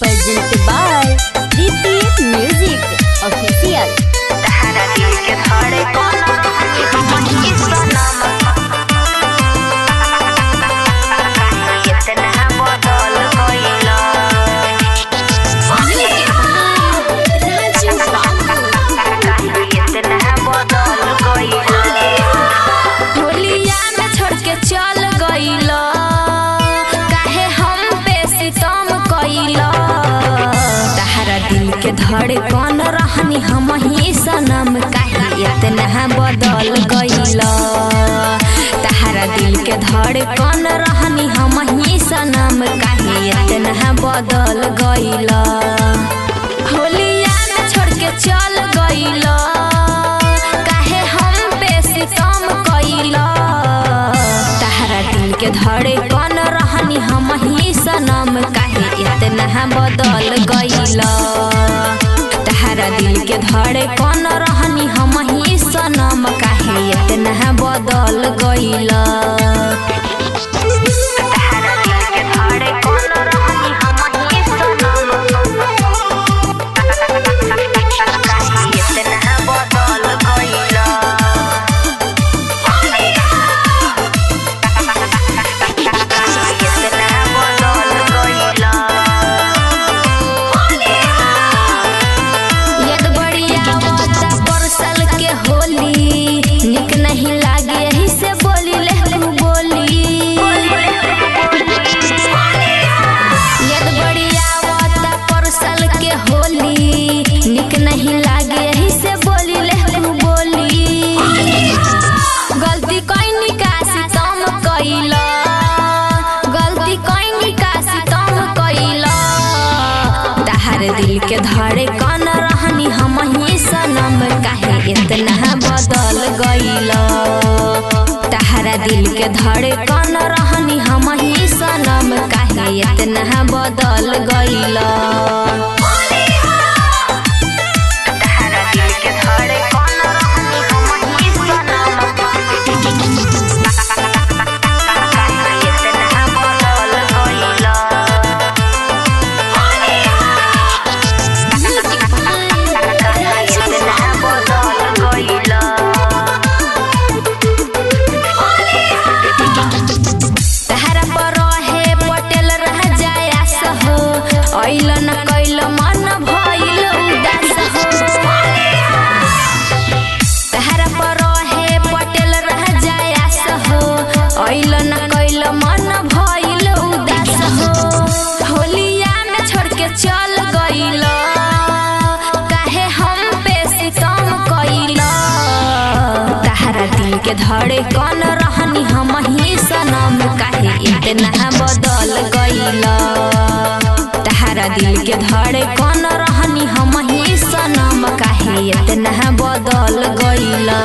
presented by Rippy Music Official। तहरा दिल के धड़े कौन हमनी सनम इतना बदल गइला इतना बदल गइला होलिया में छोड़ के चल गइला काहे हम पे सितम कइला तहरा दिल के धड़े कौन रहनी हमही सनम काहे इतना बदल गइला तहरा दिल के धड़े कौन रहनी हमही सनम काहे इतना बदल गइला होलिया में छोड़ के चल गइला काहे हम पे सितम कइला तहरा दिल के धड़े कौन रहनी हमही सनम काहे इतना बदल गइला तहरा दिल के धड़े कौन रहनी हमही सनम काहे इतना बदल गइला तहरा दिल के धड़े कौन रहनी हमही सनम काहे इतना बदल गइला दिल के धड़े कौन रहनी हमही सनम काहे इतना बदल गइला तहरा दिल के धड़े कौन रहनी हमही सनम काहे इतना बदल गइला तहरा दिल के धड़े कौन रहनी हमही सनम काहे इतना बदल गइला ऐलन कैल मन भइल उदास हो तहरा पर रहे पटेल रह जायास हो ऐलन कैल मन भइल उदास हो होलिया में छोड़ के चल गइल काहे हम पे सितम कइल तहरा दिल के धड़े कौन रहनी हमही सनम काहे इतना बदल गइल तहरा दिल के धड़े कौन रहनी हमही सनम काहे इतना बदल गइला।